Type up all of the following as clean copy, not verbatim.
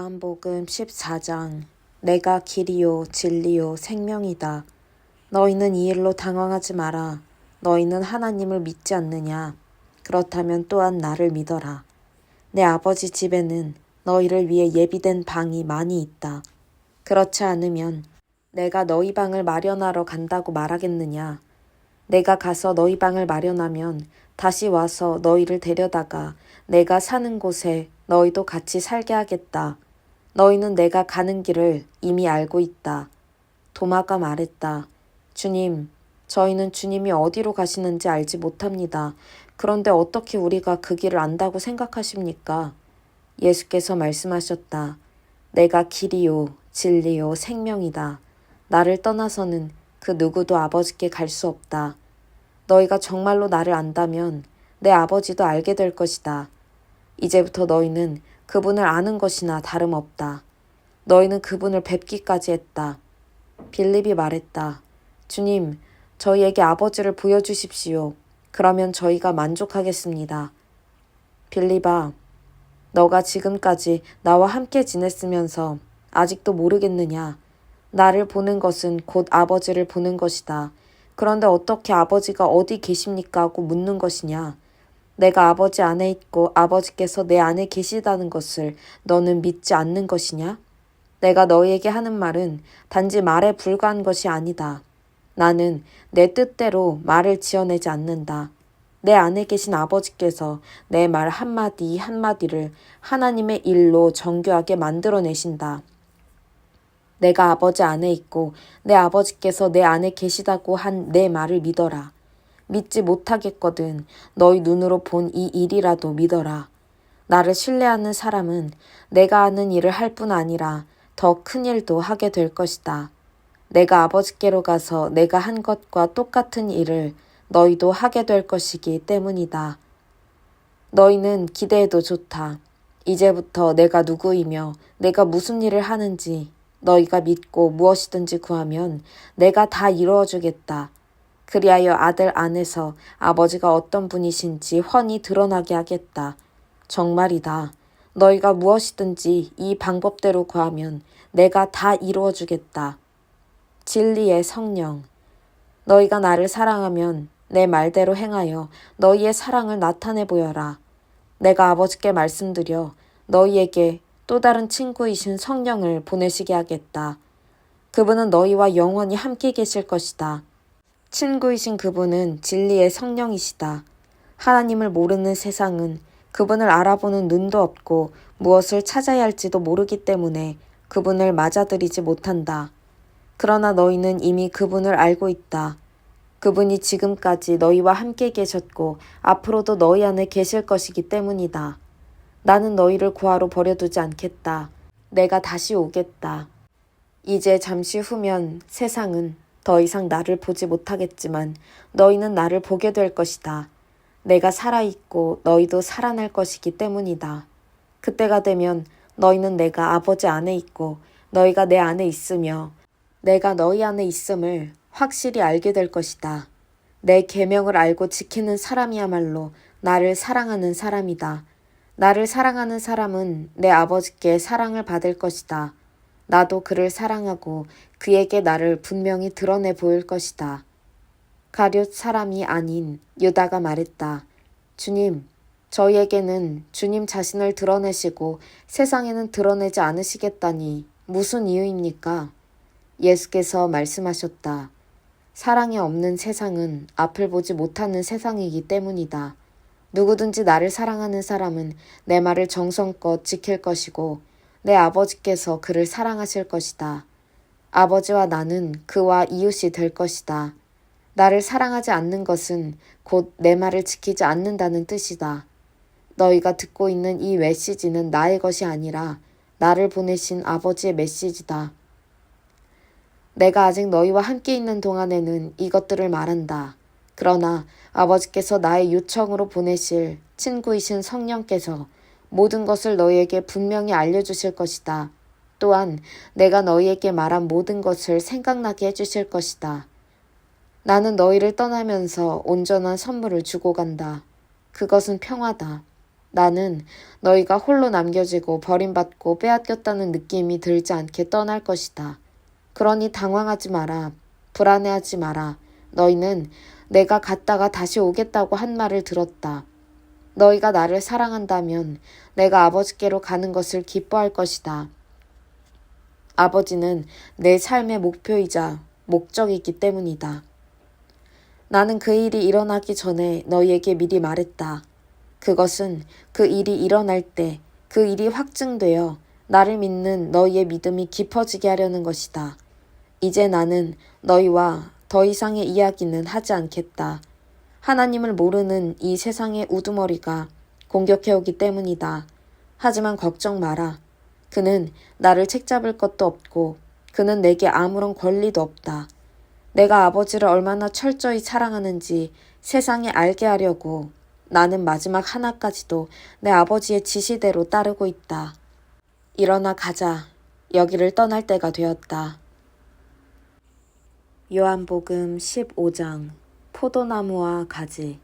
요한복음 14장 내가 길이요 진리요 생명이다. 너희는 이 일로 당황하지 마라. 너희는 하나님을 믿지 않느냐? 그렇다면 또한 나를 믿어라. 내 아버지 집에는 너희를 위해 예비된 방이 많이 있다. 그렇지 않으면 내가 너희 방을 마련하러 간다고 말하겠느냐? 내가 가서 너희 방을 마련하면 다시 와서 너희를 데려다가 내가 사는 곳에 너희도 같이 살게 하겠다. 너희는 내가 가는 길을 이미 알고 있다. 도마가 말했다. 주님, 저희는 주님이 어디로 가시는지 알지 못합니다. 그런데 어떻게 우리가 그 길을 안다고 생각하십니까? 예수께서 말씀하셨다. 내가 길이요, 진리요, 생명이다. 나를 떠나서는 그 누구도 아버지께 갈 수 없다. 너희가 정말로 나를 안다면 내 아버지도 알게 될 것이다. 이제부터 너희는 그분을 아는 것이나 다름없다. 너희는 그분을 뵙기까지 했다. 빌립이 말했다. 주님, 저희에게 아버지를 보여주십시오. 그러면 저희가 만족하겠습니다. 빌립아, 너가 지금까지 나와 함께 지냈으면서 아직도 모르겠느냐? 나를 보는 것은 곧 아버지를 보는 것이다. 그런데 어떻게 아버지가 어디 계십니까? 하고 묻는 것이냐? 내가 아버지 안에 있고 아버지께서 내 안에 계시다는 것을 너는 믿지 않는 것이냐? 내가 너희에게 하는 말은 단지 말에 불과한 것이 아니다. 나는 내 뜻대로 말을 지어내지 않는다. 내 안에 계신 아버지께서 내 말 한마디 한마디를 하나님의 일로 정교하게 만들어내신다. 내가 아버지 안에 있고 내 아버지께서 내 안에 계시다고 한 내 말을 믿어라. 믿지 못하겠거든 너희 눈으로 본 이 일이라도 믿어라. 나를 신뢰하는 사람은 내가 하는 일을 할 뿐 아니라 더 큰 일도 하게 될 것이다. 내가 아버지께로 가서 내가 한 것과 똑같은 일을 너희도 하게 될 것이기 때문이다. 너희는 기대해도 좋다. 이제부터 내가 누구이며 내가 무슨 일을 하는지 너희가 믿고 무엇이든지 구하면 내가 다 이루어주겠다. 그리하여 아들 안에서 아버지가 어떤 분이신지 훤히 드러나게 하겠다. 정말이다. 너희가 무엇이든지 이 방법대로 구하면 내가 다 이루어주겠다. 진리의 성령. 너희가 나를 사랑하면 내 말대로 행하여 너희의 사랑을 나타내 보여라. 내가 아버지께 말씀드려 너희에게 또 다른 친구이신 성령을 보내시게 하겠다. 그분은 너희와 영원히 함께 계실 것이다. 친구이신 그분은 진리의 성령이시다. 하나님을 모르는 세상은 그분을 알아보는 눈도 없고 무엇을 찾아야 할지도 모르기 때문에 그분을 맞아들이지 못한다. 그러나 너희는 이미 그분을 알고 있다. 그분이 지금까지 너희와 함께 계셨고 앞으로도 너희 안에 계실 것이기 때문이다. 나는 너희를 고아로 버려두지 않겠다. 내가 다시 오겠다. 이제 잠시 후면 세상은 더 이상 나를 보지 못하겠지만 너희는 나를 보게 될 것이다. 내가 살아있고 너희도 살아날 것이기 때문이다. 그때가 되면 너희는 내가 아버지 안에 있고 너희가 내 안에 있으며 내가 너희 안에 있음을 확실히 알게 될 것이다. 내 계명을 알고 지키는 사람이야말로 나를 사랑하는 사람이다. 나를 사랑하는 사람은 내 아버지께 사랑을 받을 것이다. 나도 그를 사랑하고 그에게 나를 분명히 드러내 보일 것이다. 가룟 사람이 아닌 유다가 말했다. 주님, 저희에게는 주님 자신을 드러내시고 세상에는 드러내지 않으시겠다니 무슨 이유입니까? 예수께서 말씀하셨다. 사랑이 없는 세상은 앞을 보지 못하는 세상이기 때문이다. 누구든지 나를 사랑하는 사람은 내 말을 정성껏 지킬 것이고 내 아버지께서 그를 사랑하실 것이다. 아버지와 나는 그와 이웃이 될 것이다. 나를 사랑하지 않는 것은 곧 내 말을 지키지 않는다는 뜻이다. 너희가 듣고 있는 이 메시지는 나의 것이 아니라 나를 보내신 아버지의 메시지다. 내가 아직 너희와 함께 있는 동안에는 이것들을 말한다. 그러나 아버지께서 나의 요청으로 보내실 친구이신 성령께서 모든 것을 너희에게 분명히 알려주실 것이다. 또한 내가 너희에게 말한 모든 것을 생각나게 해주실 것이다. 나는 너희를 떠나면서 온전한 선물을 주고 간다. 그것은 평화다. 나는 너희가 홀로 남겨지고 버림받고 빼앗겼다는 느낌이 들지 않게 떠날 것이다. 그러니 당황하지 마라. 불안해하지 마라. 너희는 내가 갔다가 다시 오겠다고 한 말을 들었다. 너희가 나를 사랑한다면 내가 아버지께로 가는 것을 기뻐할 것이다. 아버지는 내 삶의 목표이자 목적이기 때문이다. 나는 그 일이 일어나기 전에 너희에게 미리 말했다. 그것은 그 일이 일어날 때 그 일이 확증되어 나를 믿는 너희의 믿음이 깊어지게 하려는 것이다. 이제 나는 너희와 더 이상의 이야기는 하지 않겠다. 하나님을 모르는 이 세상의 우두머리가 공격해오기 때문이다. 하지만 걱정 마라. 그는 나를 책잡을 것도 없고 그는 내게 아무런 권리도 없다. 내가 아버지를 얼마나 철저히 사랑하는지 세상에 알게 하려고 나는 마지막 하나까지도 내 아버지의 지시대로 따르고 있다. 일어나 가자. 여기를 떠날 때가 되었다. 요한복음 15장 포도나무와 가지.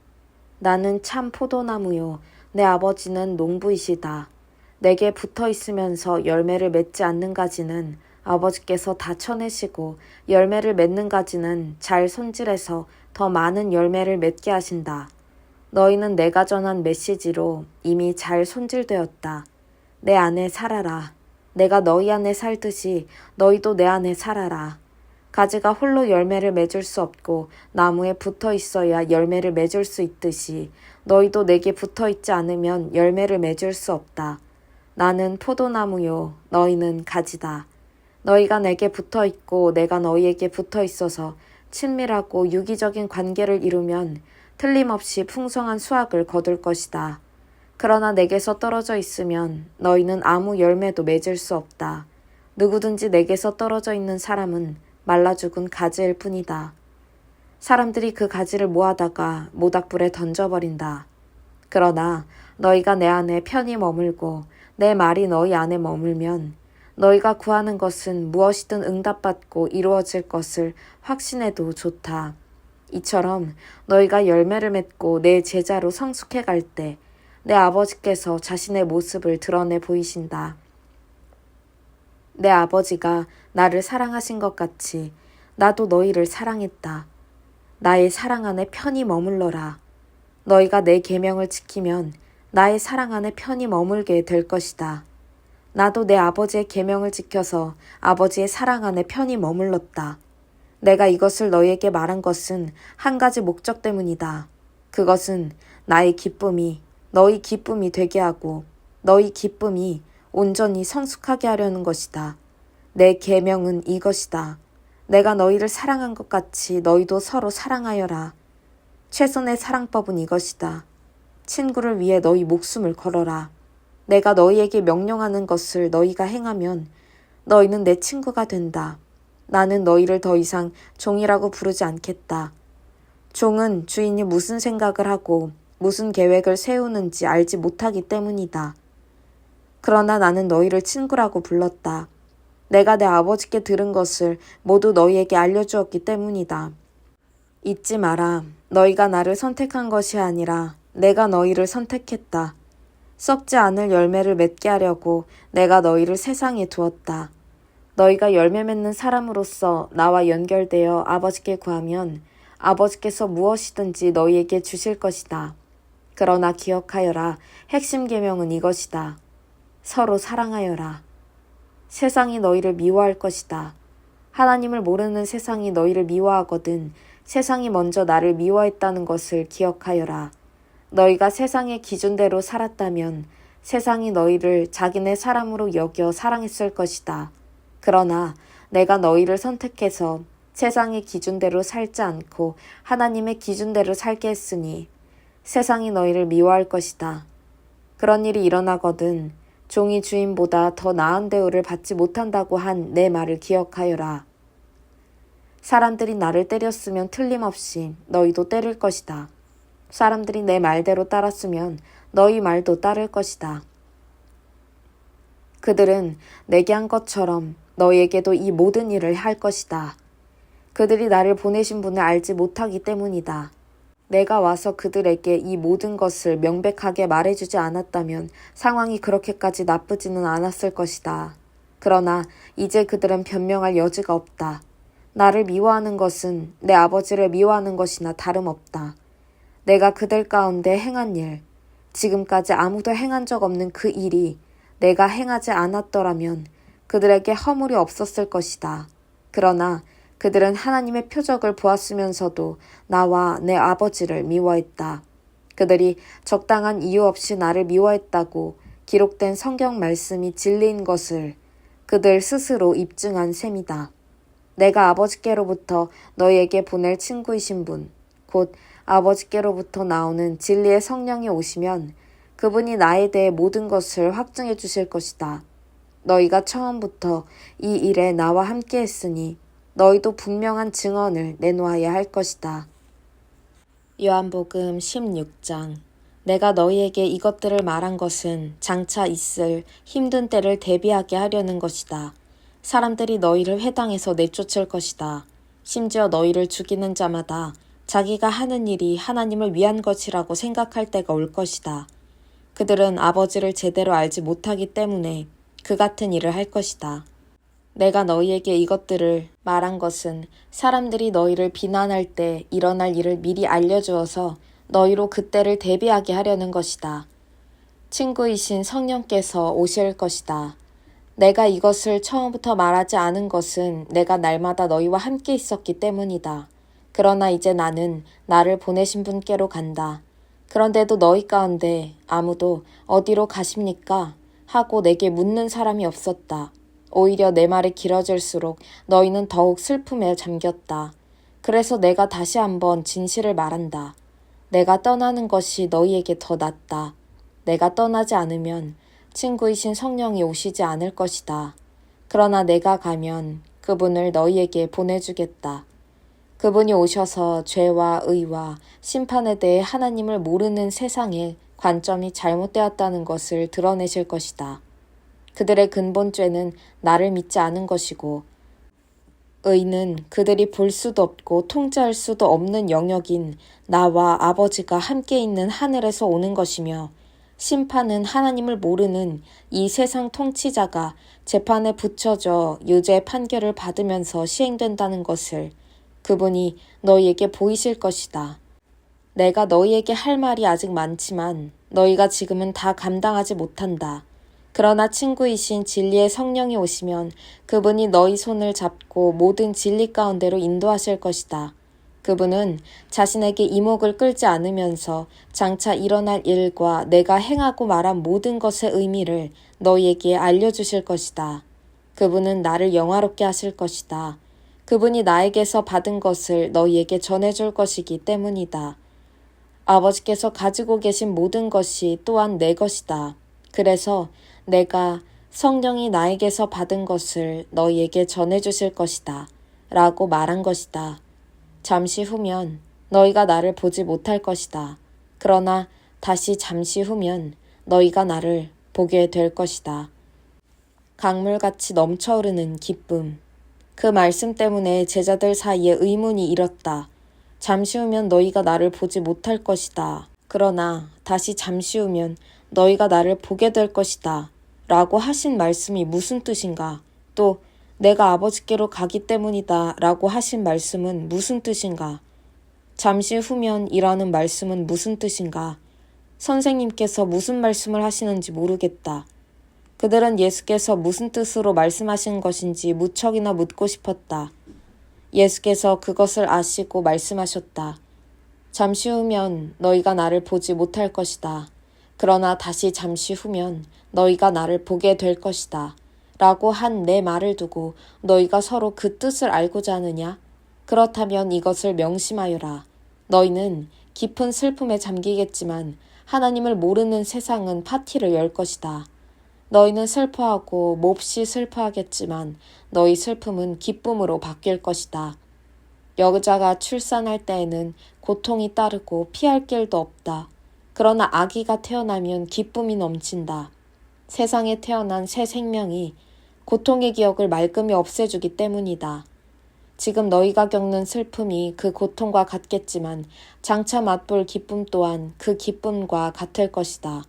나는 참 포도나무요. 내 아버지는 농부이시다. 내게 붙어 있으면서 열매를 맺지 않는 가지는 아버지께서 다 쳐내시고 열매를 맺는 가지는 잘 손질해서 더 많은 열매를 맺게 하신다. 너희는 내가 전한 메시지로 이미 잘 손질되었다. 내 안에 살아라. 내가 너희 안에 살듯이 너희도 내 안에 살아라. 가지가 홀로 열매를 맺을 수 없고 나무에 붙어 있어야 열매를 맺을 수 있듯이 너희도 내게 붙어 있지 않으면 열매를 맺을 수 없다. 나는 포도나무요. 너희는 가지다. 너희가 내게 붙어 있고 내가 너희에게 붙어 있어서 친밀하고 유기적인 관계를 이루면 틀림없이 풍성한 수확을 거둘 것이다. 그러나 내게서 떨어져 있으면 너희는 아무 열매도 맺을 수 없다. 누구든지 내게서 떨어져 있는 사람은 말라 죽은 가지일 뿐이다. 사람들이 그 가지를 모아다가 모닥불에 던져버린다. 그러나 너희가 내 안에 편히 머물고 내 말이 너희 안에 머물면 너희가 구하는 것은 무엇이든 응답받고 이루어질 것을 확신해도 좋다. 이처럼 너희가 열매를 맺고 내 제자로 성숙해 갈 때 내 아버지께서 자신의 모습을 드러내 보이신다. 내 아버지가 나를 사랑하신 것 같이 나도 너희를 사랑했다. 나의 사랑 안에 편히 머물러라. 너희가 내 계명을 지키면 나의 사랑 안에 편히 머물게 될 것이다. 나도 내 아버지의 계명을 지켜서 아버지의 사랑 안에 편히 머물렀다. 내가 이것을 너희에게 말한 것은 한 가지 목적 때문이다. 그것은 나의 기쁨이 너희 기쁨이 되게 하고 너희 기쁨이 온전히 성숙하게 하려는 것이다. 내 계명은 이것이다. 내가 너희를 사랑한 것 같이 너희도 서로 사랑하여라. 최선의 사랑법은 이것이다. 친구를 위해 너희 목숨을 걸어라. 내가 너희에게 명령하는 것을 너희가 행하면 너희는 내 친구가 된다. 나는 너희를 더 이상 종이라고 부르지 않겠다. 종은 주인이 무슨 생각을 하고 무슨 계획을 세우는지 알지 못하기 때문이다. 그러나 나는 너희를 친구라고 불렀다. 내가 내 아버지께 들은 것을 모두 너희에게 알려주었기 때문이다. 잊지 마라. 너희가 나를 선택한 것이 아니라 내가 너희를 선택했다. 썩지 않을 열매를 맺게 하려고 내가 너희를 세상에 두었다. 너희가 열매 맺는 사람으로서 나와 연결되어 아버지께 구하면 아버지께서 무엇이든지 너희에게 주실 것이다. 그러나 기억하여라. 핵심 계명은 이것이다. 서로 사랑하여라. 세상이 너희를 미워할 것이다. 하나님을 모르는 세상이 너희를 미워하거든 세상이 먼저 나를 미워했다는 것을 기억하여라. 너희가 세상의 기준대로 살았다면 세상이 너희를 자기네 사람으로 여겨 사랑했을 것이다. 그러나 내가 너희를 선택해서 세상의 기준대로 살지 않고 하나님의 기준대로 살게 했으니 세상이 너희를 미워할 것이다. 그런 일이 일어나거든 종이 주인보다 더 나은 대우를 받지 못한다고 한 내 말을 기억하여라. 사람들이 나를 때렸으면 틀림없이 너희도 때릴 것이다. 사람들이 내 말대로 따랐으면 너희 말도 따를 것이다. 그들은 내게 한 것처럼 너희에게도 이 모든 일을 할 것이다. 그들이 나를 보내신 분을 알지 못하기 때문이다. 내가 와서 그들에게 이 모든 것을 명백하게 말해주지 않았다면 상황이 그렇게까지 나쁘지는 않았을 것이다. 그러나 이제 그들은 변명할 여지가 없다. 나를 미워하는 것은 내 아버지를 미워하는 것이나 다름없다. 내가 그들 가운데 행한 일, 지금까지 아무도 행한 적 없는 그 일이 내가 행하지 않았더라면 그들에게 허물이 없었을 것이다. 그러나 그들은 하나님의 표적을 보았으면서도 나와 내 아버지를 미워했다. 그들이 적당한 이유 없이 나를 미워했다고 기록된 성경 말씀이 진리인 것을 그들 스스로 입증한 셈이다. 내가 아버지께로부터 너희에게 보낼 친구이신 분, 곧 아버지께로부터 나오는 진리의 성령이 오시면 그분이 나에 대해 모든 것을 확증해 주실 것이다. 너희가 처음부터 이 일에 나와 함께 했으니 너희도 분명한 증언을 내놓아야 할 것이다. 요한복음 16장. 내가 너희에게 이것들을 말한 것은 장차 있을 힘든 때를 대비하게 하려는 것이다. 사람들이 너희를 회당에서 내쫓을 것이다. 심지어 너희를 죽이는 자마다 자기가 하는 일이 하나님을 위한 것이라고 생각할 때가 올 것이다. 그들은 아버지를 제대로 알지 못하기 때문에 그 같은 일을 할 것이다. 내가 너희에게 이것들을 말한 것은 사람들이 너희를 비난할 때 일어날 일을 미리 알려주어서 너희로 그때를 대비하게 하려는 것이다. 친구이신 성령께서 오실 것이다. 내가 이것을 처음부터 말하지 않은 것은 내가 날마다 너희와 함께 있었기 때문이다. 그러나 이제 나는 나를 보내신 분께로 간다. 그런데도 너희 가운데 아무도 어디로 가십니까? 하고 내게 묻는 사람이 없었다. 오히려 내 말이 길어질수록 너희는 더욱 슬픔에 잠겼다. 그래서 내가 다시 한번 진실을 말한다. 내가 떠나는 것이 너희에게 더 낫다. 내가 떠나지 않으면 친구이신 성령이 오시지 않을 것이다. 그러나 내가 가면 그분을 너희에게 보내주겠다. 그분이 오셔서 죄와 의와 심판에 대해 하나님을 모르는 세상의 관점이 잘못되었다는 것을 드러내실 것이다. 그들의 근본 죄는 나를 믿지 않은 것이고 의는 그들이 볼 수도 없고 통제할 수도 없는 영역인 나와 아버지가 함께 있는 하늘에서 오는 것이며 심판은 하나님을 모르는 이 세상 통치자가 재판에 붙여져 유죄 판결을 받으면서 시행된다는 것을 그분이 너희에게 보이실 것이다. 내가 너희에게 할 말이 아직 많지만 너희가 지금은 다 감당하지 못한다. 그러나 친구이신 진리의 성령이 오시면 그분이 너희 손을 잡고 모든 진리 가운데로 인도하실 것이다. 그분은 자신에게 이목을 끌지 않으면서 장차 일어날 일과 내가 행하고 말한 모든 것의 의미를 너희에게 알려주실 것이다. 그분은 나를 영화롭게 하실 것이다. 그분이 나에게서 받은 것을 너희에게 전해줄 것이기 때문이다. 아버지께서 가지고 계신 모든 것이 또한 내 것이다. 그래서 내가 성령이 나에게서 받은 것을 너희에게 전해주실 것이다. 라고 말한 것이다. 잠시 후면 너희가 나를 보지 못할 것이다. 그러나 다시 잠시 후면 너희가 나를 보게 될 것이다. 강물같이 넘쳐흐르는 기쁨. 그 말씀 때문에 제자들 사이에 의문이 일었다. 잠시 후면 너희가 나를 보지 못할 것이다. 그러나 다시 잠시 후면 너희가 나를 보게 될 것이다. 라고 하신 말씀이 무슨 뜻인가? 또 내가 아버지께로 가기 때문이다. 라고 하신 말씀은 무슨 뜻인가? 잠시 후면이라는 말씀은 무슨 뜻인가? 선생님께서 무슨 말씀을 하시는지 모르겠다. 그들은 예수께서 무슨 뜻으로 말씀하신 것인지 무척이나 묻고 싶었다. 예수께서 그것을 아시고 말씀하셨다. 잠시 후면 너희가 나를 보지 못할 것이다. 그러나 다시 잠시 후면 너희가 나를 보게 될 것이다. 라고 한 내 말을 두고 너희가 서로 그 뜻을 알고자 하느냐? 그렇다면 이것을 명심하여라. 너희는 깊은 슬픔에 잠기겠지만 하나님을 모르는 세상은 파티를 열 것이다. 너희는 슬퍼하고 몹시 슬퍼하겠지만 너희 슬픔은 기쁨으로 바뀔 것이다. 여자가 출산할 때에는 고통이 따르고 피할 길도 없다. 그러나 아기가 태어나면 기쁨이 넘친다. 세상에 태어난 새 생명이 고통의 기억을 말끔히 없애주기 때문이다. 지금 너희가 겪는 슬픔이 그 고통과 같겠지만 장차 맛볼 기쁨 또한 그 기쁨과 같을 것이다.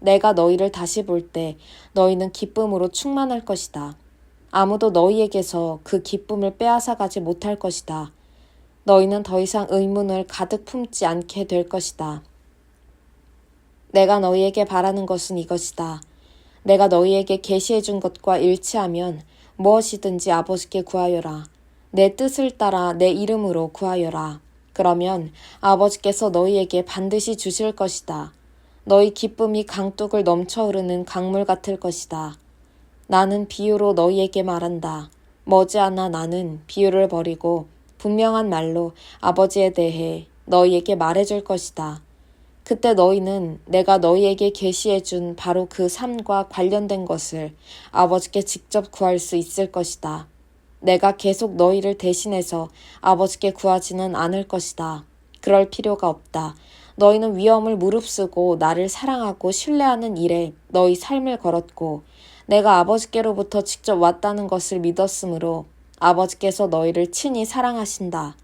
내가 너희를 다시 볼 때 너희는 기쁨으로 충만할 것이다. 아무도 너희에게서 그 기쁨을 빼앗아가지 못할 것이다. 너희는 더 이상 의문을 가득 품지 않게 될 것이다. 내가 너희에게 바라는 것은 이것이다. 내가 너희에게 계시해 준 것과 일치하면 무엇이든지 아버지께 구하여라. 내 뜻을 따라 내 이름으로 구하여라. 그러면 아버지께서 너희에게 반드시 주실 것이다. 너희 기쁨이 강둑을 넘쳐 흐르는 강물 같을 것이다. 나는 비유로 너희에게 말한다. 머지않아 나는 비유를 버리고 분명한 말로 아버지에 대해 너희에게 말해줄 것이다. 그때 너희는 내가 너희에게 계시해 준 바로 그 삶과 관련된 것을 아버지께 직접 구할 수 있을 것이다. 내가 계속 너희를 대신해서 아버지께 구하지는 않을 것이다. 그럴 필요가 없다. 너희는 위험을 무릅쓰고 나를 사랑하고 신뢰하는 일에 너희 삶을 걸었고 내가 아버지께로부터 직접 왔다는 것을 믿었으므로 아버지께서 너희를 친히 사랑하신다.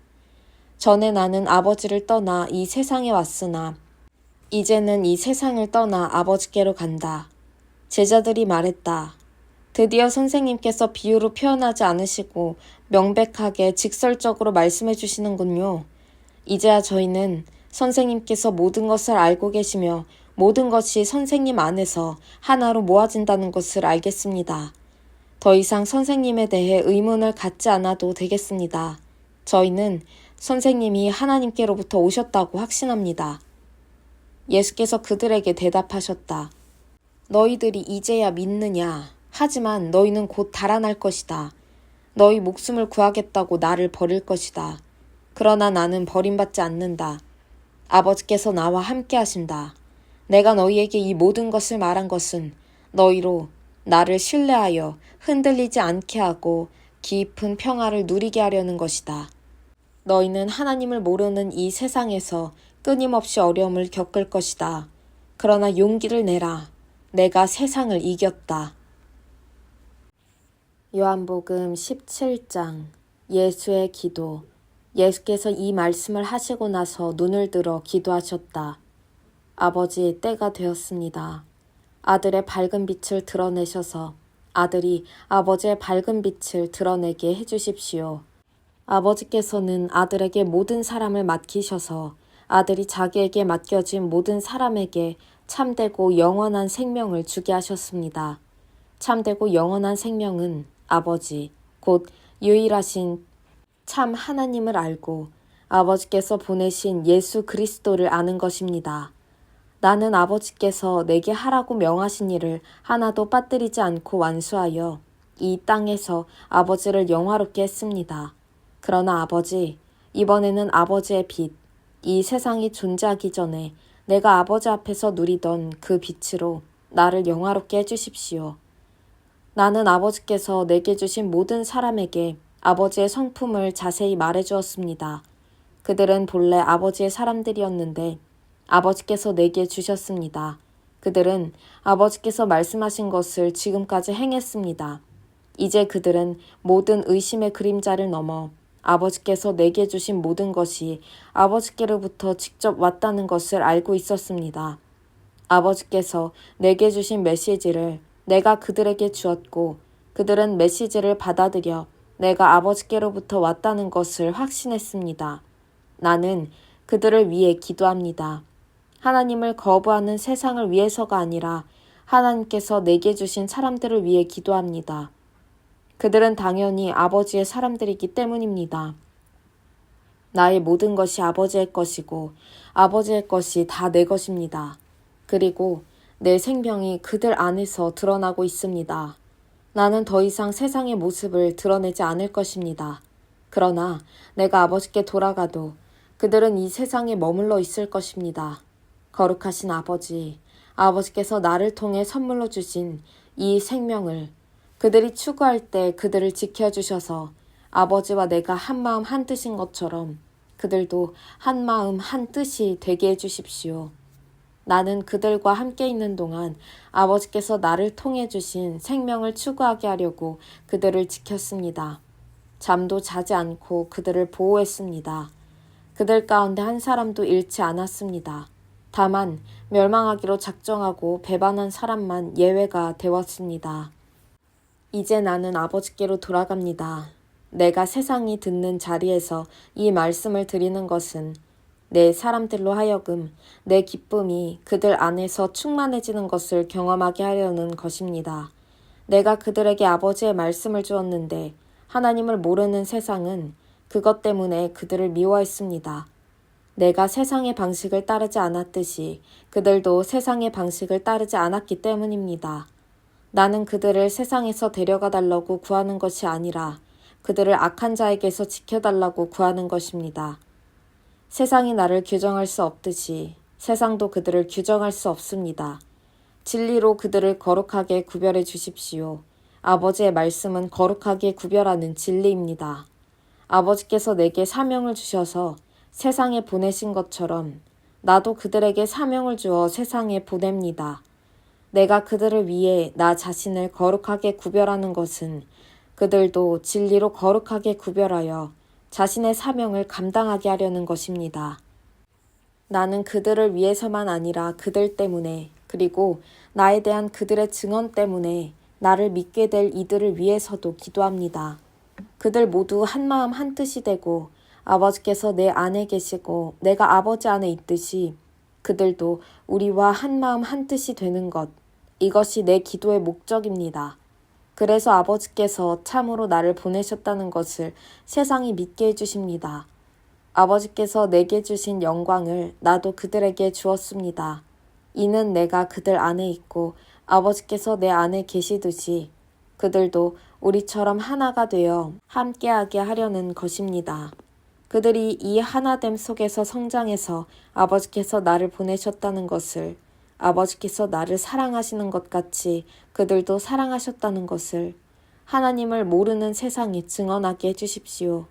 전에 나는 아버지를 떠나 이 세상에 왔으나 이제는 이 세상을 떠나 아버지께로 간다. 제자들이 말했다. 드디어 선생님께서 비유로 표현하지 않으시고 명백하게 직설적으로 말씀해 주시는군요. 이제야 저희는 선생님께서 모든 것을 알고 계시며 모든 것이 선생님 안에서 하나로 모아진다는 것을 알겠습니다. 더 이상 선생님에 대해 의문을 갖지 않아도 되겠습니다. 저희는 선생님이 하나님께로부터 오셨다고 확신합니다. 예수께서 그들에게 대답하셨다. 너희들이 이제야 믿느냐? 하지만 너희는 곧 달아날 것이다. 너희 목숨을 구하겠다고 나를 버릴 것이다. 그러나 나는 버림받지 않는다. 아버지께서 나와 함께 하신다. 내가 너희에게 이 모든 것을 말한 것은 너희로 나를 신뢰하여 흔들리지 않게 하고 깊은 평화를 누리게 하려는 것이다. 너희는 하나님을 모르는 이 세상에서 끊임없이 어려움을 겪을 것이다. 그러나 용기를 내라. 내가 세상을 이겼다. 요한복음 17장 예수의 기도. 예수께서 이 말씀을 하시고 나서 눈을 들어 기도하셨다. 아버지, 때가 되었습니다. 아들의 밝은 빛을 드러내셔서 아들이 아버지의 밝은 빛을 드러내게 해주십시오. 아버지께서는 아들에게 모든 사람을 맡기셔서 아들이 자기에게 맡겨진 모든 사람에게 참되고 영원한 생명을 주게 하셨습니다. 참되고 영원한 생명은 아버지, 곧 유일하신 참 하나님을 알고 아버지께서 보내신 예수 그리스도를 아는 것입니다. 나는 아버지께서 내게 하라고 명하신 일을 하나도 빠뜨리지 않고 완수하여 이 땅에서 아버지를 영화롭게 했습니다. 그러나 아버지, 이번에는 아버지의 빛, 이 세상이 존재하기 전에 내가 아버지 앞에서 누리던 그 빛으로 나를 영화롭게 해주십시오. 나는 아버지께서 내게 주신 모든 사람에게 아버지의 성품을 자세히 말해주었습니다. 그들은 본래 아버지의 사람들이었는데 아버지께서 내게 주셨습니다. 그들은 아버지께서 말씀하신 것을 지금까지 행했습니다. 이제 그들은 모든 의심의 그림자를 넘어 아버지께서 내게 주신 모든 것이 아버지께로부터 직접 왔다는 것을 알고 있었습니다. 아버지께서 내게 주신 메시지를 내가 그들에게 주었고 그들은 메시지를 받아들여 내가 아버지께로부터 왔다는 것을 확신했습니다. 나는 그들을 위해 기도합니다. 하나님을 거부하는 세상을 위해서가 아니라 하나님께서 내게 주신 사람들을 위해 기도합니다. 그들은 당연히 아버지의 사람들이기 때문입니다. 나의 모든 것이 아버지의 것이고 아버지의 것이 다 내 것입니다. 그리고 내 생명이 그들 안에서 드러나고 있습니다. 나는 더 이상 세상의 모습을 드러내지 않을 것입니다. 그러나 내가 아버지께 돌아가도 그들은 이 세상에 머물러 있을 것입니다. 거룩하신 아버지, 아버지께서 나를 통해 선물로 주신 이 생명을 그들이 추구할 때 그들을 지켜주셔서 아버지와 내가 한마음 한뜻인 것처럼 그들도 한마음 한뜻이 되게 해주십시오. 나는 그들과 함께 있는 동안 아버지께서 나를 통해 주신 생명을 추구하게 하려고 그들을 지켰습니다. 잠도 자지 않고 그들을 보호했습니다. 그들 가운데 한 사람도 잃지 않았습니다. 다만 멸망하기로 작정하고 배반한 사람만 예외가 되었습니다. 이제 나는 아버지께로 돌아갑니다. 내가 세상이 듣는 자리에서 이 말씀을 드리는 것은 내 사람들로 하여금 내 기쁨이 그들 안에서 충만해지는 것을 경험하게 하려는 것입니다. 내가 그들에게 아버지의 말씀을 주었는데 하나님을 모르는 세상은 그것 때문에 그들을 미워했습니다. 내가 세상의 방식을 따르지 않았듯이 그들도 세상의 방식을 따르지 않았기 때문입니다. 나는 그들을 세상에서 데려가 달라고 구하는 것이 아니라 그들을 악한 자에게서 지켜달라고 구하는 것입니다. 세상이 나를 규정할 수 없듯이 세상도 그들을 규정할 수 없습니다. 진리로 그들을 거룩하게 구별해 주십시오. 아버지의 말씀은 거룩하게 구별하는 진리입니다. 아버지께서 내게 사명을 주셔서 세상에 보내신 것처럼 나도 그들에게 사명을 주어 세상에 보냅니다. 내가 그들을 위해 나 자신을 거룩하게 구별하는 것은 그들도 진리로 거룩하게 구별하여 자신의 사명을 감당하게 하려는 것입니다. 나는 그들을 위해서만 아니라 그들 때문에 그리고 나에 대한 그들의 증언 때문에 나를 믿게 될 이들을 위해서도 기도합니다. 그들 모두 한마음 한뜻이 되고 아버지께서 내 안에 계시고 내가 아버지 안에 있듯이 그들도 우리와 한마음 한뜻이 되는 것, 이것이 내 기도의 목적입니다. 그래서 아버지께서 참으로 나를 보내셨다는 것을 세상이 믿게 해주십니다. 아버지께서 내게 주신 영광을 나도 그들에게 주었습니다. 이는 내가 그들 안에 있고 아버지께서 내 안에 계시듯이 그들도 우리처럼 하나가 되어 함께하게 하려는 것입니다. 그들이 이 하나됨 속에서 성장해서 아버지께서 나를 보내셨다는 것을, 아버지께서 나를 사랑하시는 것 같이 그들도 사랑하셨다는 것을 하나님을 모르는 세상에 증언하게 해주십시오.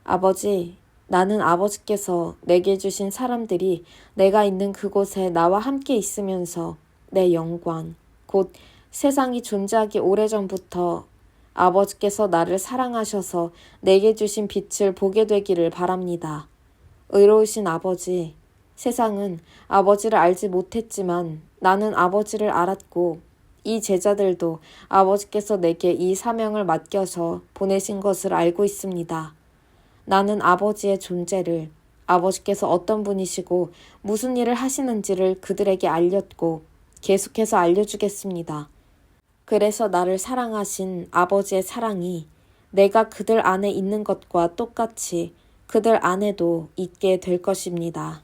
아버지, 나는 아버지께서 내게 주신 사람들이 내가 있는 그곳에 나와 함께 있으면서 내 영광, 곧 세상이 존재하기 오래전부터 아버지께서 나를 사랑하셔서 내게 주신 빛을 보게 되기를 바랍니다. 의로우신 아버지, 세상은 아버지를 알지 못했지만 나는 아버지를 알았고 이 제자들도 아버지께서 내게 이 사명을 맡겨서 보내신 것을 알고 있습니다. 나는 아버지의 존재를, 아버지께서 어떤 분이시고 무슨 일을 하시는지를 그들에게 알렸고 계속해서 알려주겠습니다. 그래서 나를 사랑하신 아버지의 사랑이 내가 그들 안에 있는 것과 똑같이 그들 안에도 있게 될 것입니다.